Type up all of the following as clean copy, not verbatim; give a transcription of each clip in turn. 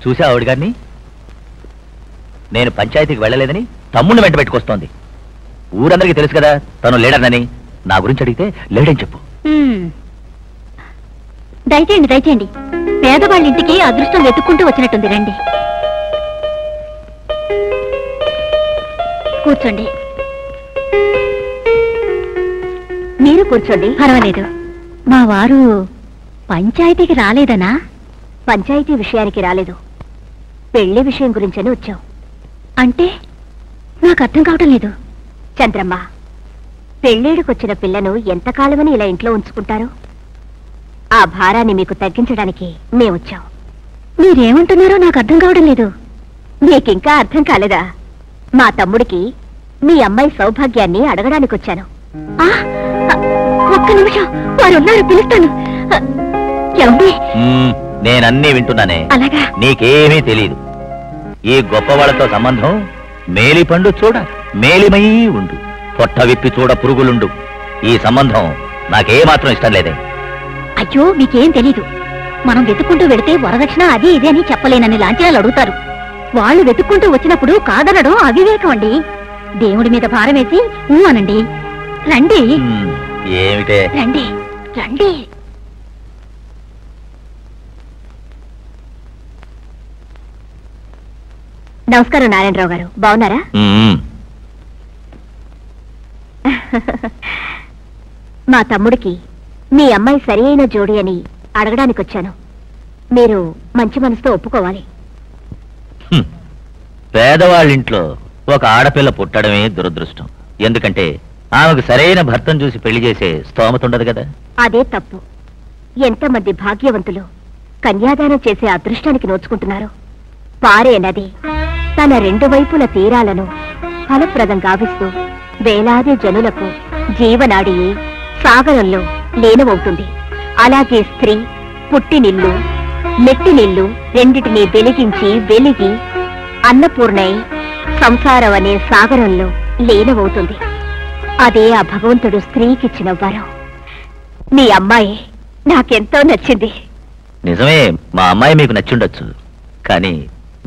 చూసా ఆవిడ గారిని? నేను పంచాయతీకి వెళ్ళలేదని తమ్ముడిని వెంట పెట్టుకొస్తోంది. ఊరందరికీ తెలుసు కదా తను లీడర్నని. నా గురించి అడిగితే లేడని చెప్పు. దయచేయండి దయచేయండి. పేదవాళ్ళ ఇంటికి అదృష్టం వెతుక్కుంటూ వచ్చినట్టుంది. రండి కూర్చోండి. మీరు కూర్చోండి. పర్వాలేదు. మా వారు పంచాయతీకి రాలేదనా? పంచాయతీ విషయానికి రాలేదు, పెళ్లి విషయం గురించని వచ్చాం. అంటే నాకు అర్థం కావటం లేదు. చంద్రమ్మ, పెళ్ళేడుకొచ్చిన పిల్లను ఎంతకాలమని ఇలా ఇంట్లో ఉంచుకుంటారు? ఆ భారాన్ని మీకు తగ్గించడానికి మేమొచ్చాం. మీరేమంటున్నారో నాకు అర్థం కావడం లేదు. మీకింకా అర్థం కాలేదా? మా తమ్ముడికి మీ అమ్మాయి సౌభాగ్యాన్ని అడగడానికి వచ్చాను. ఒక్క నిమిషం, వారున్నారు, పిలుస్తాను. నేనన్నీ వింటున్నానే. అలాగా? నీకేమీ తెలీదు. ఈ గొప్పవాళ్లతో సంబంధం మేలిపండు చూడ మేలిమై ఉండు, పొట్ట విప్పి చూడ పురుగులుండు. ఈ సంబంధం నాకేమాత్రం ఇష్టం లేదే. అయ్యో, మీకేం తెలీదు. మనం వెతుక్కుంటూ వెళితే వరదక్షిణ అది ఇదే అని చెప్పలేనని లాంఛనాలు అడుగుతారు. వాళ్ళు వెతుక్కుంటూ వచ్చినప్పుడు కాదనడం అవివేకం అండి. దేవుడి మీద భారం వేసి అనండి. రండి. ఏమిటే? రండి రండి. నమస్కారం నారాయణరావు గారు, బాగున్నారా? మా తమ్ముడికి మీ అమ్మాయి సరి అయిన జోడి అని అడగడానికి వచ్చాను. మీరు మంచి మనసుతో ఒప్పుకోవాలి. పేదవాళ్ళింట్లో ఒక ఆడపిల్ల పుట్టడమే దురదృష్టం. ఎందుకంటే ఆమెకు సరైన భర్తను చూసి పెళ్లి చేసే స్తోమత ఉండదు కదా. అదే తప్పు. ఎంతమంది భాగ్యవంతులు కన్యాదానం చేసే అదృష్టానికి నోచుకుంటున్నారు. పారే నది తన రెండు వైపుల తీరాలను ఫలప్రదం గావిస్తూ వేలాది జనులకు జీవనాడి సాగరంలో లీనమవుతుంది. అలాగే స్త్రీ పుట్టినిల్లు మెట్టినిల్లు రెండిటినీ వెలిగించి వెలిగి అన్నపూర్ణై సంసారం అనే సాగరంలో లీనమవుతుంది. అదే ఆ భగవంతుడు స్త్రీకిచ్చిన వరం. మీ అమ్మాయి నాకెంతో నచ్చింది. నిజమే, మా అమ్మాయి మీకు నచ్చుండొచ్చు, కానీ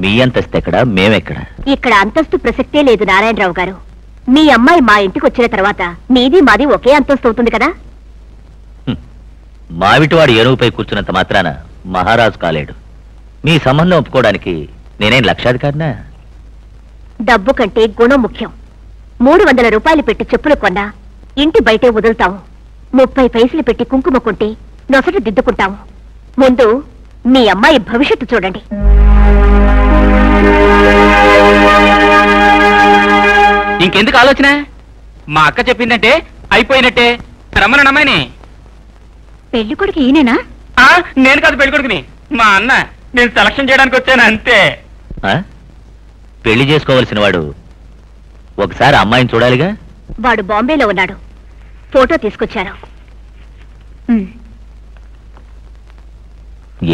మీ అంతస్తు ఎక్కడ, మేమెక్కడ? ఇక్కడ అంతస్తు ప్రసక్తే లేదు నారాయణరావు గారు. మీ అమ్మాయి మా ఇంటికి వచ్చిన తర్వాత మీది మాది ఒకే అంతస్తు అవుతుంది కదా. మావిటివాడు ఏనుగుపై కూర్చున్నంత మాత్రాన మహారాజు కాలేడు. మీ సంబంధం ఒప్పుకోవడానికి నేనేం లక్షాధికారినా? డబ్బు కంటే గుణం ముఖ్యం. 300 రూపాయలు పెట్టి చెప్పులు కొన్నా ఇంటి బయటే వదులుతాము. 30 పైసలు పెట్టి కుంకుమ కొంటే నొసట దిద్దుకుంటాము. ముందు మీ అమ్మాయి భవిష్యత్తు చూడండి. ఇంకెందుకు ఆలోచన? మా అక్క చెప్పిందంటే అయిపోయినట్టే. రమ్మను అమ్మాయిని. పెళ్లి కొడుకు ఈయనేనా? నేను కాదు పెళ్లి కొడుకుని, మా అన్న. నేను సెలక్షన్ చేయడానికి వచ్చాను అంతే. పెళ్లి చేసుకోవలసిన వాడు ఒకసారి అమ్మాయిని చూడాలిగా. వాడు బాంబేలో ఉన్నాడు, ఫోటో తీసుకొచ్చాను.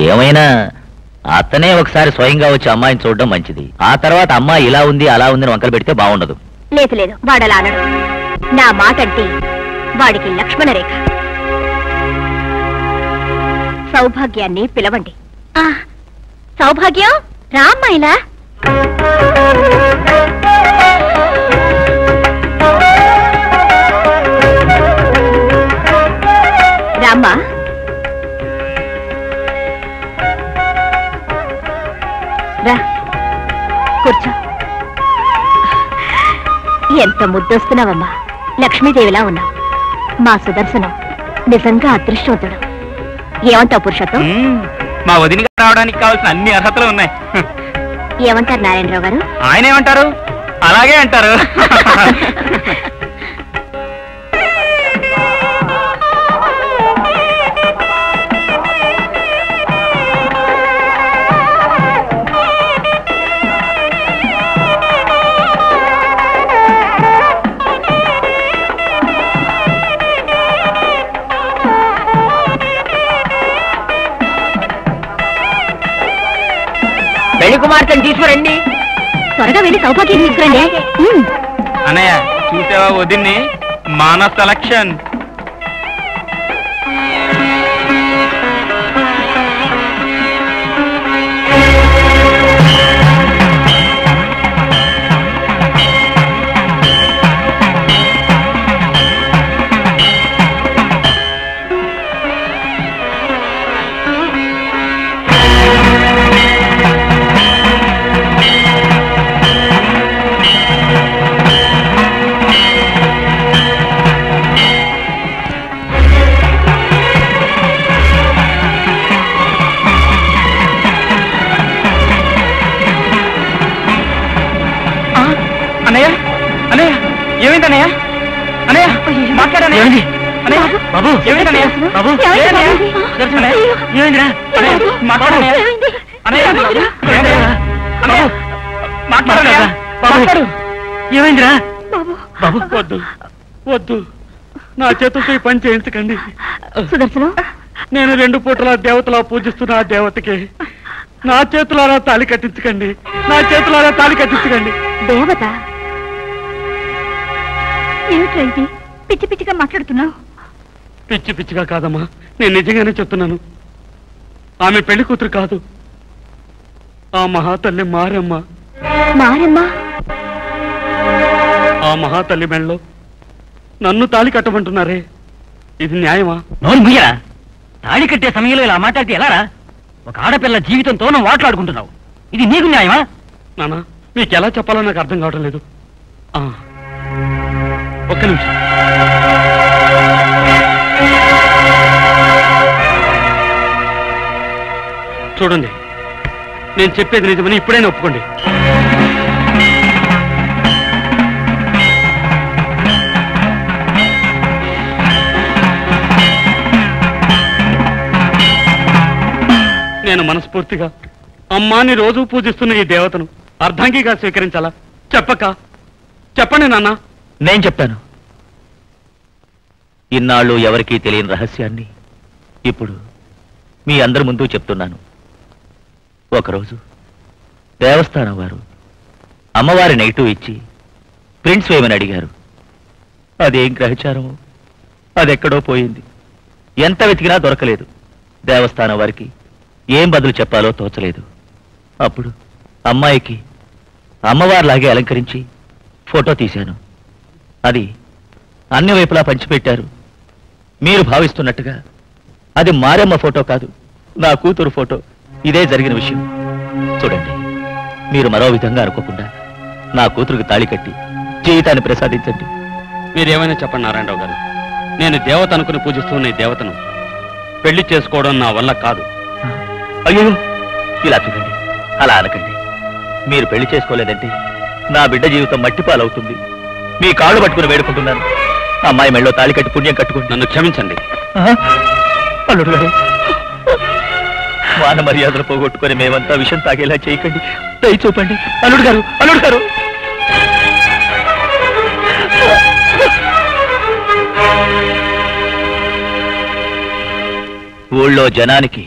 ఏమైనా అతనే ఒకసారి స్వయంగా వచ్చి అమ్మాయిని చూడడం మంచిది. ఆ తర్వాత అమ్మాయి ఇలా ఉంది అలా ఉందని వంకలు పెడితే బాగుండదు. లేదు లేదు, వాడలా అనడు. నా మాట అంటే వాడికి లక్ష్మణ రేఖ. సౌభాగ్యాన్ని పిలవండి. సౌభాగ్యం రా అమ్మాయిలా. రామ్మా. రా కూర్చో. ఎంత ముద్దొస్తున్నావమ్మా, లక్ష్మీదేవిలా ఉన్నావు. మా సుదర్శనం నిజంగా అదృష్టవంతుడు. ఏమంటావు పురుషోత్తం? మా వదిన రావడానికి కావాల్సిన అన్ని అర్హతలు ఉన్నాయి. ఏమంటారు నారాయణరావు గారు? ఆయన ఏమంటారు? అలాగే అంటారు. పెళ్లి కుమార్తెను తీసుకురండి. త్వరగా వెళ్ళి సౌభాగ్యం తీసుకురండి. అన్నయ్య చూసావా వదిన్ని? మాన సెలక్షన్. అన్నయ్య ఏమైందన్నయ్య? అన్నయ్య మాట్లాడన్నయ్య. అన్నయ్య బాబు ఏమైందన్నయ్య? బాబు ఏమైందిరా? మాట్లాడన్నయ్య. అన్నయ్య అన్నయ్య మాట్లాడన్నయ్య. మాట్లాడు. ఏమైందిరా? బాబు వద్దు వద్దు, నా చేతులతో ఈ పని చేయించకండి. సుదర్శనం, నేను 2 పూటల దేవతలా పూజిస్తున్న ఆ దేవతకి నా చేతులారా తాళి కట్టించకండి. నా చేతులారా తాళి కట్టించకండి. దేవత ఏమిటి పిచ్చి పిచ్చిగా మాట్లాడుతున్నావు? పిచ్చి పిచ్చిగా కాదమ్మా, నేను నిజంగానే చెప్తున్నాను. ఆమె పెళ్లి కూతురు కాదు, ఆ మహాతల్లి మారమ్మ. మారమ్మ? ఆ మహాతల్లి మెళ్ళలో నన్ను తాళి కట్టమంటున్నారే, ఇది న్యాయమా? నోరు ముయ్యరా. తాళి కట్టే సమయంలో ఇలా మాట్లాడితే ఎలారా? ఒక ఆడపిల్ల జీవితంతో నువ్వు మాట్లాడుకుంటున్నావు, ఇది నీకు న్యాయమా? నాన్న, మీకు ఎలా చెప్పాలో నాకు అర్థం కావటం లేదు. ఒక్క నిమిషం. చూడండి, నేను చెప్పేది నిజమని ఇప్పుడైనా ఒప్పుకోండి. నేను మనస్ఫూర్తిగా అమ్మాని రోజు పూజిస్తున్న ఈ దేవతను అర్ధాంగిగా స్వీకరించాలా? చెప్పండి నాన్న. నేను చెప్తాను. ఇన్నాళ్ళు ఎవరికీ తెలియని రహస్యాన్ని ఇప్పుడు మీ అందరి ముందు చెప్తున్నాను. ఒకరోజు దేవస్థానం వారు అమ్మవారి నెగిటివ్ ఇచ్చి ప్రింట్స్ వేయమని అడిగారు. అదేం గ్రహచారమో అదెక్కడో పోయింది. ఎంత వెతికినా దొరకలేదు. దేవస్థానం వారికి ఏం బదులు చెప్పాలో తోచలేదు. అప్పుడు అమ్మాయికి అమ్మవారిలాగే అలంకరించి ఫోటో తీశాను. అది అన్ని వైపులా పంచిపెట్టారు. మీరు భావిస్తున్నట్టుగా అది మారమ్మ ఫోటో కాదు, నా కూతురు ఫోటో. ఇదే జరిగిన విషయం. చూడండి, మీరు మరో విధంగా అనుకోకుండా నా కూతురుకి తాళి కట్టి జీవితాన్ని ప్రసాదించండి. మీరేమైనా చెప్పండి నారాయణరావు గారు, నేను దేవత అనుకుని పూజిస్తున్న ఈ దేవతను పెళ్లి చేసుకోవడం నా వల్ల కాదు. అయ్యో, ఇలా చూడండి, అలా అనకండి. మీరు పెళ్లి చేసుకోలేదంటే నా బిడ్డ జీవితం మట్టిపాలవుతుంది. మీ కాళ్ళు పట్టుకుని వేడుకుంటున్నాను. అమ్మాయి మెళ్ళో తాళి కట్టి పుణ్యం కట్టుకోండి. నన్ను క్షమించండి. అల్లుడు గారు, మాన మర్యాదలు పోగొట్టుకుని మేమంతా విషం తాగేలా చేయకండి. దయ చూపండి. అల్లుడు గారు, అల్లుడు గారు. ఊళ్ళో జనానికి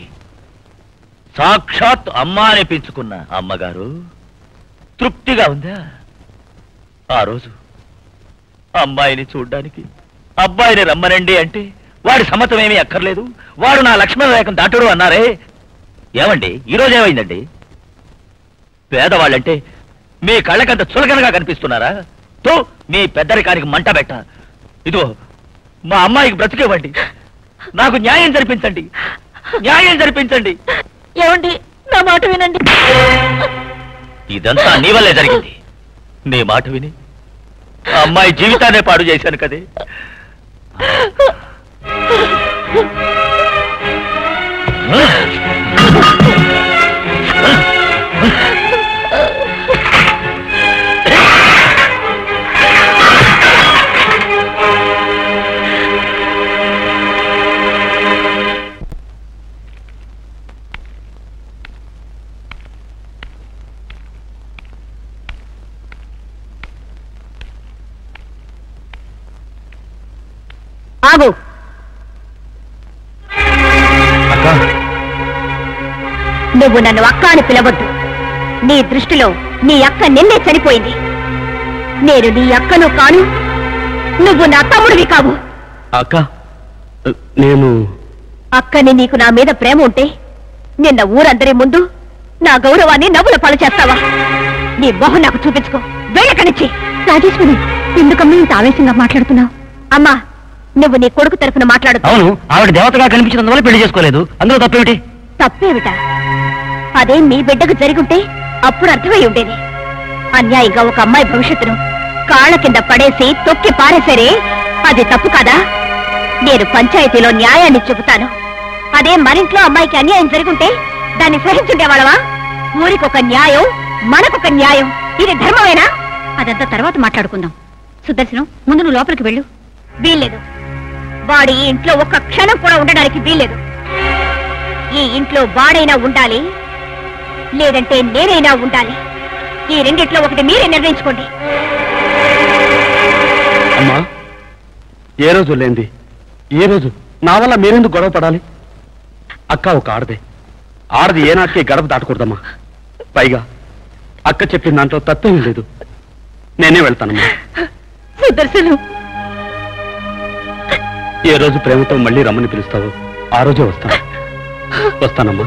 సాక్షాత్ అమ్మ అనిపించుకున్న అమ్మగారు తృప్తిగా ఉందా? ఆ రోజు అమ్మాయిని చూడ్డానికి అబ్బాయిని రమ్మనండి అంటే వాడి సమ్మతమేమీ అక్కర్లేదు, వాడు నా లక్ష్మణ రేఖం దాటుడు అన్నారే. ఏమండి, ఈరోజు ఏమైందండి? పేదవాళ్ళంటే మీ కళ్ళకంత చులకనగా కనిపిస్తున్నారా? తో మీ పెద్దరికానికి మంట పెట్ట. ఇదో మా అమ్మాయికి బ్రతికేవ్వండి. నాకు న్యాయం జరిపించండి, న్యాయం జరిపించండి. ఏమండి, నా మాట వినండి. ఇదంతా నీ వల్లే జరిగింది. నీ మాట విని ఆ అమ్మాయి జీవితాన్నే పాడు చేశాను కదే. ఆగు. నువ్వు నన్ను అక్క అని పిలవద్దు. నీ దృష్టిలో నీ అక్క నిన్నే చనిపోయింది. నేను నీ అక్కను కాను, నువ్వు నా తమ్ముడివి కావు. అక్క, నేను అక్కని నీకు నా మీద ప్రేమ ఉంటే నిన్న ఊరందరి ముందు నా గౌరవాన్ని నవ్వుల పాలు చేస్తావా? నీ మొహం నాకు చూపించుకో. వెళ్ళకనిచ్చి. రాజేశ్వరి, ఎందుకమ్మా ఇంత ఆవేశంగా మాట్లాడుతున్నావు? అమ్మా, నువ్వు నీ కొడుకు తరఫున మాట్లాడు. అవును, ఆవిడ దేవతగా కనిపించినందువల్ల పెళ్లి చేసుకోలేదు. అందులో తప్పేమిటి? తప్పేమిటా? అదే మీ బిడ్డకు జరుగుంటే అప్పుడు అర్థమై ఉండేది. అన్యాయంగా ఒక అమ్మాయి భవిష్యత్తును కాళ్ళ కింద పడేసి తొక్కి పారేసరే, అది తప్పు కాదా? నేను పంచాయతీలో న్యాయాన్ని చెబుతాను. అదే మరింట్లో అమ్మాయికి అన్యాయం జరుగుంటే దాన్ని సహించుండేవాళ్ళవా? ఊరికొక న్యాయం, మనకొక న్యాయం. ఇది ధర్మమేనా? అదంతా తర్వాత మాట్లాడుకుందాం. సుదర్శనం, ముందు నువ్వు లోపలికి వెళ్ళు. వీల్లేదు. వాడి ఈ ఇంట్లో ఒక్క క్షణం కూడా ఉండడానికి వీల్లేదు. ఈ ఇంట్లో వాడైనా ఉండాలి, లేదంటే నేనైనా ఉండాలి. ఈ రెండిట్లో ఒకటి మీరే నిర్ణయించుకోండి. అమ్మా, ఏ రోజు లేంది ఈ రోజు నా వల్ల మీరెందుకు గొడవ పడాలి? అక్క ఒక ఆడది ఏనాటికి గడప దాటకూడదమ్మా. పైగా అక్క చెప్పిన దాంట్లో తప్పేం లేదు. నేనే వెళ్తానమ్మా. సుదర్శనం, ఏ రోజు ప్రేమతో మళ్ళీ రమ్మని పిలుస్తావో ఆ రోజే వస్తానమ్మా.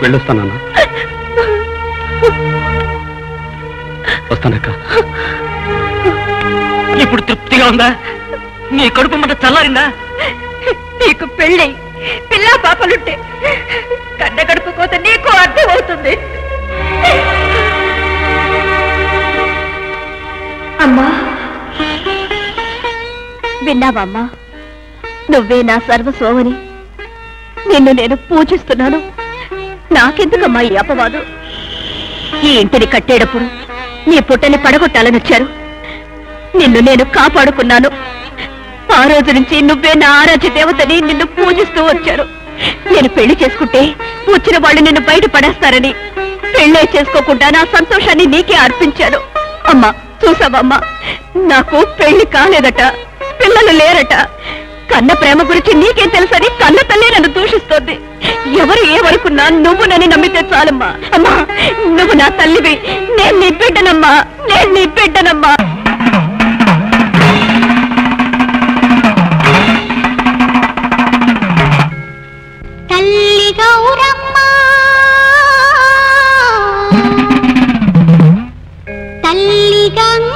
వెళ్ళొస్తానన్నా. వస్తానక్క. ఇప్పుడు తృప్తిగా ఉందా? నీ కడుపు మంట చల్లారిందా? నీకు పెళ్ళి పిల్ల పాపలుంటే కన్న గడుపు కోత నీకు అర్థం అవుతుంది. అమ్మా, విన్నావా అమ్మా? నువ్వే నా సర్వస్వమని నిన్ను నేను పూజిస్తున్నాను. నాకెందుకమ్మా ఈ అపవాదు? ఈ ఇంటిని కట్టేటప్పుడు నీ పుట్టని పడగొట్టాలని వచ్చారు. నిన్ను నేను కాపాడుకున్నాను. ఆ రోజు నుంచి నువ్వే నా ఆరాధ్య దేవతని నిన్ను పూజిస్తూ వచ్చారు. నేను పెళ్లి చేసుకుంటే వచ్చిన వాళ్ళు నిన్ను బయట పడేస్తారని పెళ్లే చేసుకోకుండా నా సంతోషాన్ని నీకే అర్పించాను. అమ్మా, చూసావమ్మా, నాకు పెళ్లి కాలేదట, పిల్లలు లేరట. కన్న ప్రేమ గురించి నీకేం తెలుసని కన్న తల్లి నన్ను దూషిస్తోంది. ఎవరు ఏమనుకున్నా నువ్వు నన్ను నమ్మితే చాలమ్మా. అమ్మా, నువ్వు నా తల్లివి, నేను నీ బిడ్డనమ్మా, నేను నీ బిడ్డనమ్మా. తల్లి గౌరమ్మ, తల్లి గంగ